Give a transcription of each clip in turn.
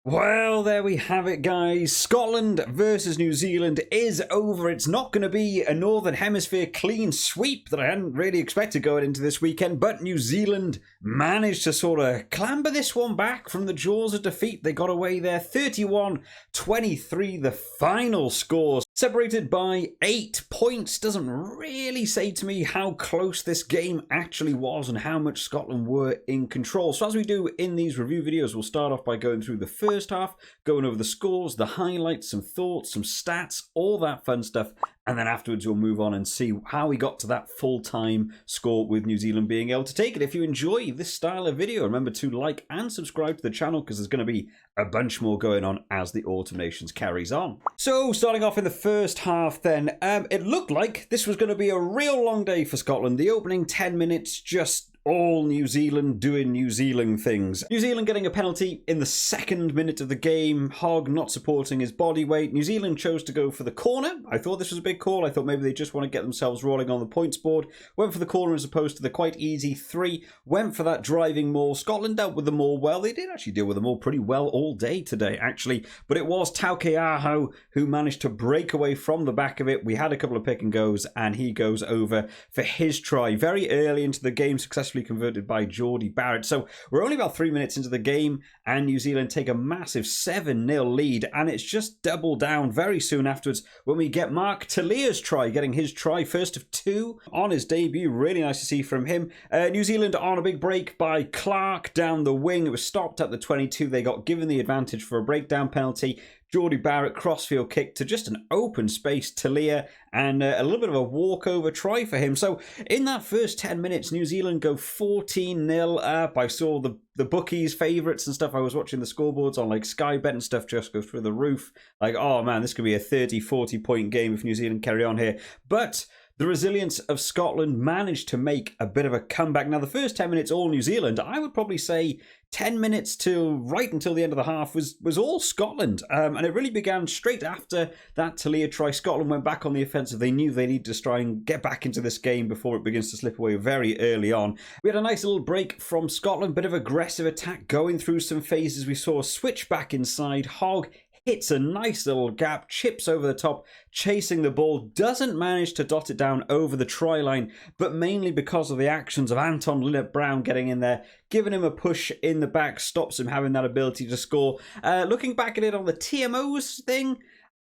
Well, there we have it, guys. Scotland versus New Zealand is over. It's not going to be a Northern Hemisphere clean sweep that I hadn't really expected going into this weekend, but New Zealand managed to sort of clamber this one back from the jaws of defeat. They got away there 31-23, the final scores. Separated by 8 points. Doesn't really say to me how close this game actually was and how much Scotland were in control. So as we do in these review videos, we'll start off by going through the first half, going over the scores, the highlights, some thoughts, some stats, all that fun stuff. And then afterwards, we'll move on and see how we got to that full-time score with New Zealand being able to take it. If you enjoy this style of video, remember to like and subscribe to the channel because there's going to be a bunch more going on as the Autumn Nations carries on. So, starting off in the first half then, it looked like this was going to be a real long day for Scotland. The opening 10 minutes just all New Zealand doing New Zealand things. New Zealand getting a penalty in the second minute of the game. Hogg not supporting his body weight. New Zealand chose to go for the corner. I thought this was a big call. I thought maybe they just want to get themselves rolling on the points board. Went for the corner as opposed to the quite easy 3. Went for that driving maul. Scotland dealt with the maul well. They did actually deal with the maul pretty well all day today, actually. But it was Taukeaho who managed to break away from the back of it. We had a couple of pick and goes, and he goes over for his try. Very early into the game, successfully converted by Geordie Barrett. So we're only about 3 minutes into the game and New Zealand take a massive 7-0 lead, and it's just doubled down very soon afterwards when we get Mark Talia's try, getting his try first of 2 on his debut. Really nice to see from him. New Zealand on a big break by Clark down the wing. It was stopped at the 22. They got given the advantage for a breakdown penalty. Geordie Barrett crossfield kick to just an open space Talia, and a little bit of a walkover try for him. So in that first 10 minutes, New Zealand go 14-0 up. I saw the bookies' favourites and stuff. I was watching the scoreboards on like Sky Bet and stuff just go through the roof. Like, oh man, this could be a 30-40 point game if New Zealand carry on here. But the resilience of Scotland managed to make a bit of a comeback. Now, the first 10 minutes, all New Zealand. I would probably say 10 minutes till right until the end of the half was all Scotland. And it really began straight after that Talia try. Scotland went back on the offensive. They knew they needed to try and get back into this game before it begins to slip away very early on. We had a nice little break from Scotland. Bit of aggressive attack going through some phases. We saw a switch back inside. Hogg hits a nice little gap, chips over the top, chasing the ball, doesn't manage to dot it down over the try line, but mainly because of the actions of Anton Linnett-Brown getting in there, giving him a push in the back, stops him having that ability to score. Looking back at it on the TMOs thing,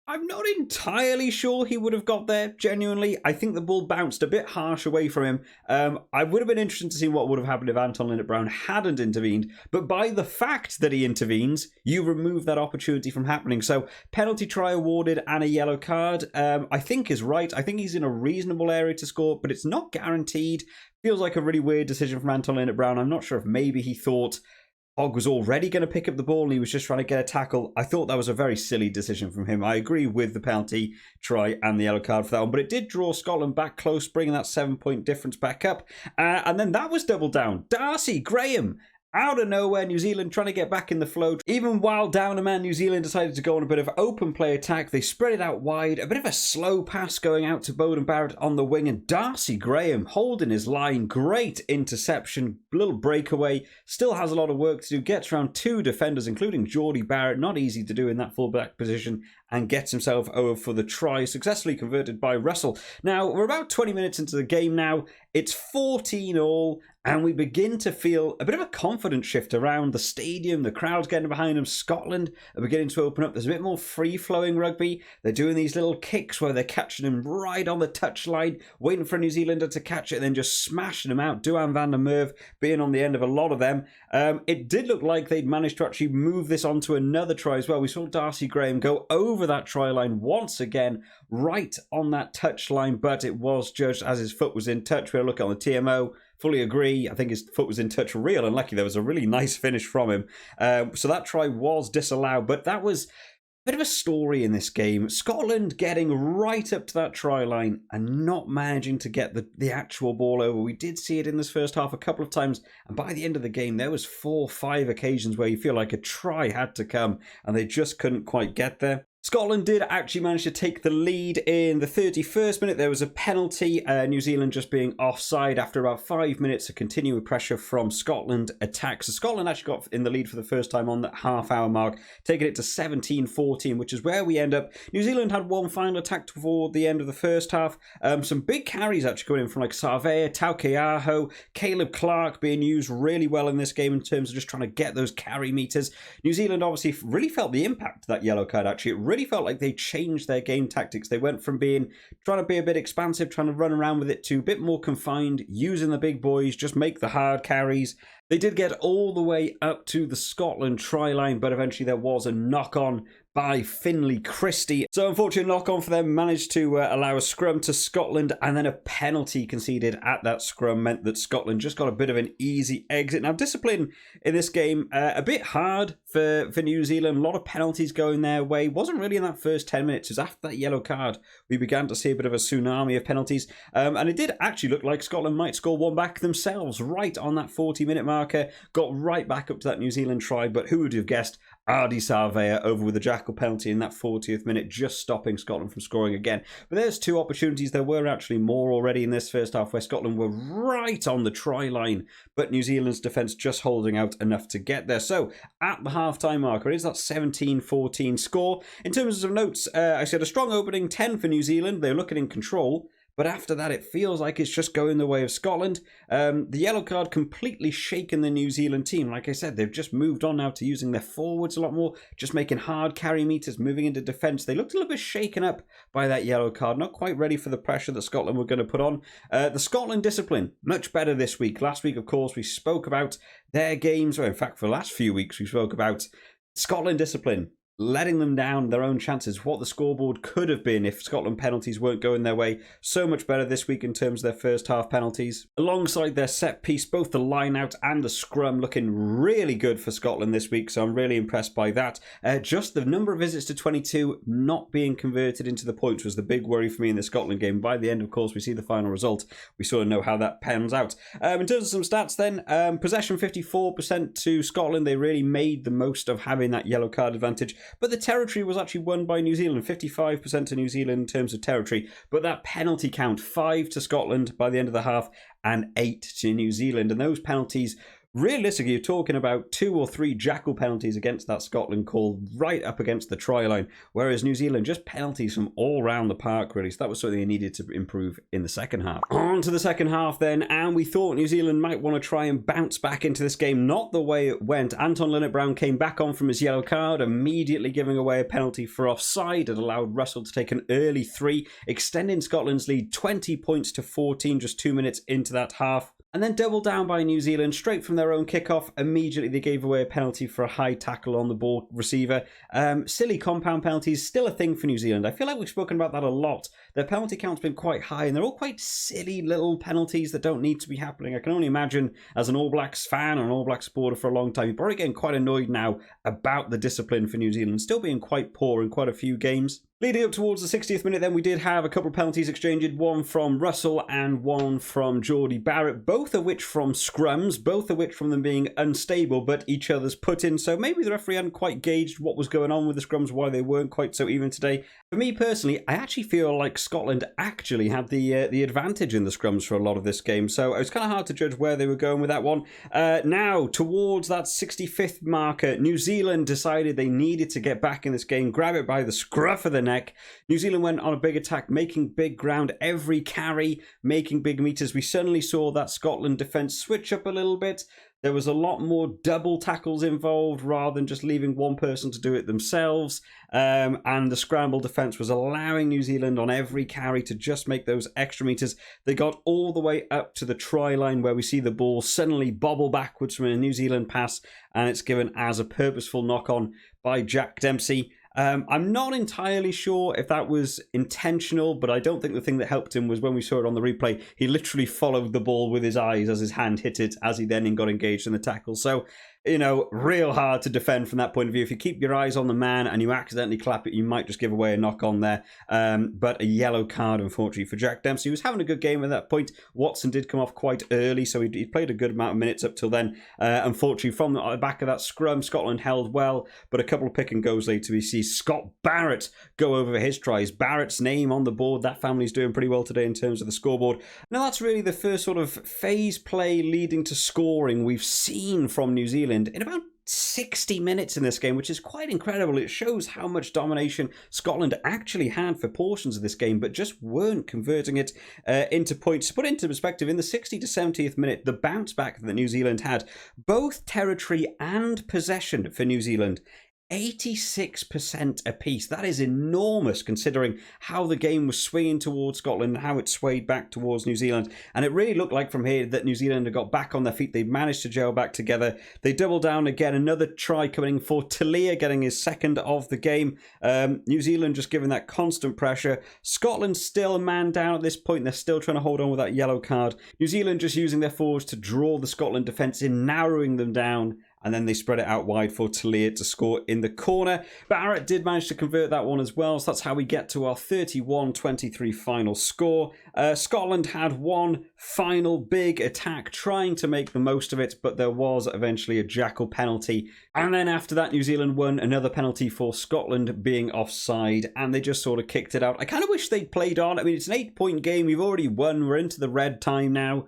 I'm not entirely sure he would have got there, genuinely. I think the ball bounced a bit harsh away from him. I would have been interested to see what would have happened if Anton Linnett-Brown hadn't intervened, but by the fact that he intervenes, you remove that opportunity from happening. So, penalty try awarded and a yellow card, I think is right. I think he's in a reasonable area to score, but it's not guaranteed. Feels like a really weird decision from Anton Linnett-Brown. I'm not sure if maybe he thought Hogg was already going to pick up the ball and he was just trying to get a tackle. I thought that was a very silly decision from him. I agree with the penalty try and the yellow card for that one, but it did draw Scotland back close, bringing that 7-point difference back up. And then that was doubled down. Darcy Graham, out of nowhere, New Zealand trying to get back in the flow. Even while down a man, New Zealand decided to go on a bit of open play attack. They spread it out wide. A bit of a slow pass going out to Beauden Barrett on the wing. And Darcy Graham holding his line. Great interception. Little breakaway. Still has a lot of work to do. Gets around 2 defenders, including Geordie Barrett. Not easy to do in that fullback position. And gets himself over for the try. Successfully converted by Russell. Now, we're about 20 minutes into the game now. It's 14-all. And we begin to feel a bit of a confidence shift around the stadium. The crowd's getting behind them. Scotland are beginning to open up. There's a bit more free-flowing rugby. They're doing these little kicks where they're catching him right on the touchline, waiting for a New Zealander to catch it, and then just smashing them out. Duhan van der Merwe being on the end of a lot of them. It did look like they'd managed to actually move this on to another try as well. We saw Darcy Graham go over that try line once again, right on that touchline, but it was judged as his foot was in touch. We'll look on the TMO. Fully agree. I think his foot was in touch. Real unlucky. There was a really nice finish from him. So that try was disallowed. But that was a bit of a story in this game. Scotland getting right up to that try line and not managing to get the actual ball over. We did see it in this first half a couple of times. And by the end of the game, there was 4 or 5 occasions where you feel like a try had to come and they just couldn't quite get there. Scotland did actually manage to take the lead in the 31st minute. There was a penalty, New Zealand just being offside after about 5 minutes of continuing pressure from Scotland attack. So Scotland actually got in the lead for the first time on that half-hour mark, taking it to 17-14, which is where we end up. New Zealand had one final attack toward the end of the first half. Some big carries actually going in from like Sarvea, Taukeaho, Caleb Clark being used really well in this game in terms of just trying to get those carry meters. New Zealand obviously really felt the impact of that yellow card, actually. It really felt like they changed their game tactics. They went from trying to be a bit expansive, trying to run around with it, to a bit more confined, using the big boys, just make the hard carries. They did get all the way up to the Scotland try line, but eventually there was a knock-on by Finlay Christie. So unfortunately, knock-on for them, managed to allow a scrum to Scotland, and then a penalty conceded at that scrum meant that Scotland just got a bit of an easy exit. Now, discipline in this game, a bit hard for New Zealand. A lot of penalties going their way. Wasn't really in that first 10 minutes. It was after that yellow card we began to see a bit of a tsunami of penalties. And it did actually look like Scotland might score one back themselves right on that 40-minute marker. Got right back up to that New Zealand try, but who would have guessed Ardie Sarvea over with a jackal penalty in that 40th minute, just stopping Scotland from scoring again. But there's two opportunities. There were actually more already in this first half where Scotland were right on the try line, but New Zealand's defence just holding out enough to get there. So at the half-time marker, it is that 17-14 score. In terms of notes, I said a strong opening 10 for New Zealand. They're looking in control. But after that, it feels like it's just going the way of Scotland. The yellow card completely shaken the New Zealand team. Like I said, they've just moved on now to using their forwards a lot more, just making hard carry meters, moving into defence. They looked a little bit shaken up by that yellow card, not quite ready for the pressure that Scotland were going to put on. The Scotland discipline, much better this week. Last week, of course, we spoke about their games, or in fact, for the last few weeks, we spoke about Scotland discipline, letting them down their own chances, what the scoreboard could have been if Scotland penalties weren't going their way. So much better this week in terms of their first half penalties. Alongside their set piece, both the line out and the scrum looking really good for Scotland this week, so I'm really impressed by that. Just the number of visits to 22 not being converted into the points was the big worry for me in the Scotland game. By the end, of course, we see the final result. We sort of know how that pans out. In terms of some stats then, possession 54% to Scotland. They really made the most of having that yellow card advantage. But the territory was actually won by New Zealand, 55% to New Zealand in terms of territory. But that penalty count, 5 to Scotland by the end of the half and 8 to New Zealand. And those penalties, realistically, you're talking about 2 or 3 jackal penalties against that Scotland call right up against the try line, whereas New Zealand just penalties from all around the park, really. So that was something they needed to improve in the second half. On to the second half then, and we thought New Zealand might want to try and bounce back into this game. Not the way it went. Anton Linnett-Brown came back on from his yellow card, immediately giving away a penalty for offside. It allowed Russell to take an early 3, extending Scotland's lead 20 points to 14 just 2 minutes into that half. And then doubled down by New Zealand straight from their own kickoff. Immediately they gave away a penalty for a high tackle on the ball receiver. Silly compound penalties, still a thing for New Zealand. I feel like we've spoken about that a lot. Their penalty count's been quite high, and they're all quite silly little penalties that don't need to be happening. I can only imagine, as an All Blacks fan or an All Blacks supporter for a long time, you're probably getting quite annoyed now about the discipline for New Zealand, still being quite poor in quite a few games. Leading up towards the 60th minute then, we did have a couple of penalties exchanged, one from Russell and one from Geordie Barrett, both of which from scrums, both of which from them being unstable, but each other's put in. So maybe the referee hadn't quite gauged what was going on with the scrums, why they weren't quite so even today. For me personally, I actually feel like Scotland actually had the advantage in the scrums for a lot of this game, so it was kind of hard to judge where they were going with that one. Now, towards that 65th marker, New Zealand decided they needed to get back in this game, grab it by the scruff of the neck. New Zealand went on a big attack, making big ground every carry, making big meters. We suddenly saw that Scotland defence switch up a little bit. There was a lot more double tackles involved rather than just leaving one person to do it themselves. And the scramble defence was allowing New Zealand on every carry to just make those extra meters. They got all the way up to the try line where we see the ball suddenly bobble backwards from a New Zealand pass, and it's given as a purposeful knock-on by Jack Dempsey. I'm not entirely sure if that was intentional, but I don't think the thing that helped him was when we saw it on the replay, he literally followed the ball with his eyes as his hand hit it, as he then got engaged in the tackle. So real hard to defend from that point of view. If you keep your eyes on the man and you accidentally clap it, you might just give away a knock on there. But a yellow card, unfortunately, for Jack Dempsey. He was having a good game at that point. Watson did come off quite early, so he played a good amount of minutes up till then. Unfortunately, from the back of that scrum, Scotland held well, but a couple of pick and goes later, we see Scott Barrett go over his tries. Barrett's name on the board. That family's doing pretty well today in terms of the scoreboard. Now, that's really the first sort of phase play leading to scoring we've seen from New Zealand in about 60 minutes in this game, which is quite incredible. It shows how much domination Scotland actually had for portions of this game, but just weren't converting it into points. To put it into perspective, in the 60 to 70th minute, the bounce back that New Zealand had, both territory and possession for New Zealand, 86% apiece. That is enormous considering how the game was swinging towards Scotland and how it swayed back towards New Zealand. And it really looked like from here that New Zealand had got back on their feet. They managed to gel back together. They doubled down again. Another try coming for Talia, getting his second of the game. New Zealand just giving that constant pressure. Scotland still a man down at this point. They're still trying to hold on with that yellow card. New Zealand just using their forwards to draw the Scotland defence in, narrowing them down. And then they spread it out wide for Talia to score in the corner. Barrett did manage to convert that one as well. So that's how we get to our 31-23 final score. Scotland had one final big attack, trying to make the most of it, but there was eventually a jackal penalty. And then after that, New Zealand won another penalty for Scotland being offside, and they just sort of kicked it out. I kind of wish they'd played on. I mean, it's an 8-point game. We've already won. We're into the red time now.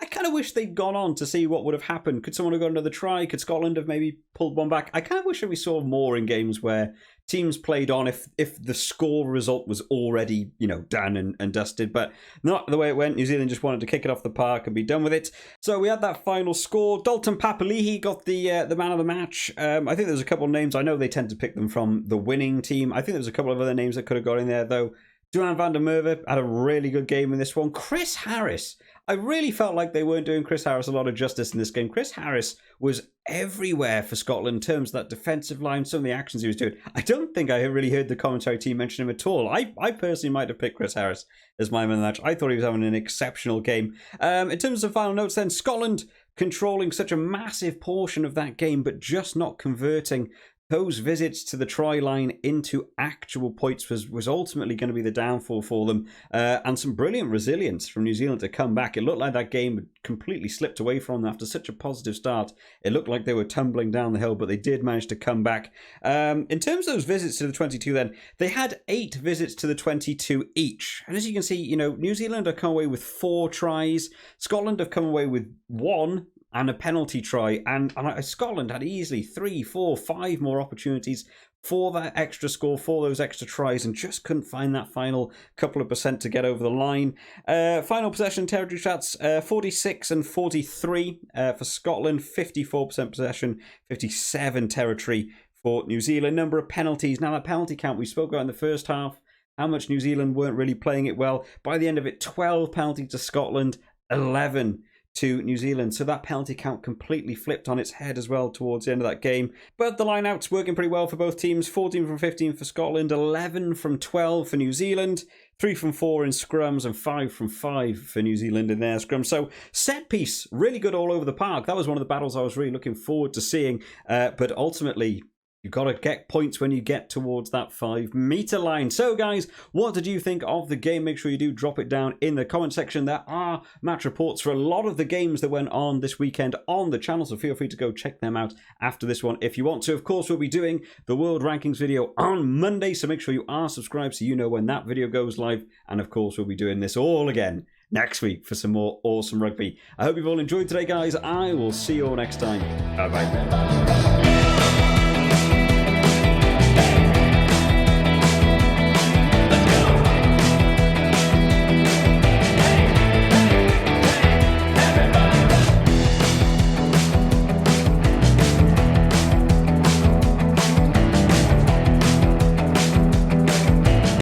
I kind of wish they'd gone on to see what would have happened. Could someone have got another try? Could Scotland have maybe pulled one back? I kind of wish that we saw more in games where teams played on if the score result was already, done and dusted. But not the way it went. New Zealand just wanted to kick it off the park and be done with it. So we had that final score. Dalton Papali'i got the man of the match. I think there's a couple of names. I know they tend to pick them from the winning team. I think there's a couple of other names that could have got in there, though. Duran van der Merwe had a really good game in this one. Chris Harris. I really felt like they weren't doing Chris Harris a lot of justice in this game. Chris Harris was everywhere for Scotland in terms of that defensive line, some of the actions he was doing. I don't think I really heard the commentary team mention him at all. I personally might have picked Chris Harris as my man of the match. I thought he was having an exceptional game. In terms of final notes then, Scotland controlling such a massive portion of that game, but just not converting those visits to the try line into actual points was ultimately going to be the downfall for them. And some brilliant resilience from New Zealand to come back. It looked like that game had completely slipped away from them after such a positive start. It looked like they were tumbling down the hill, but they did manage to come back. In terms of those visits to the 22 then, they had 8 visits to the 22 each. And as you can see, New Zealand have come away with 4 tries. Scotland have come away with 1. And a penalty try, and Scotland had easily 3, 4, 5 more opportunities for that extra score, for those extra tries, and just couldn't find that final couple of percent to get over the line. Final possession territory stats, 46 and 43 for Scotland, 54% possession, 57 territory for New Zealand. Number of penalties. Now that penalty count we spoke about in the first half, how much New Zealand weren't really playing it well. By the end of it, 12 penalties to Scotland, 11 to New Zealand. So that penalty count completely flipped on its head as well towards the end of that game. But the line-out's working pretty well for both teams. 14 from 15 for Scotland, 11 from 12 for New Zealand, 3 from 4 in scrums, and 5 from 5 for New Zealand in their scrum. So set piece, really good all over the park. That was one of the battles I was really looking forward to seeing. But ultimately, you've got to get points when you get towards that 5-meter line. So, guys, what did you think of the game? Make sure you do drop it down in the comment section. There are match reports for a lot of the games that went on this weekend on the channel, so feel free to go check them out after this one if you want to. Of course, we'll be doing the World Rankings video on Monday, so make sure you are subscribed so you know when that video goes live. And, of course, we'll be doing this all again next week for some more awesome rugby. I hope you've all enjoyed today, guys. I will see you all next time. Bye-bye.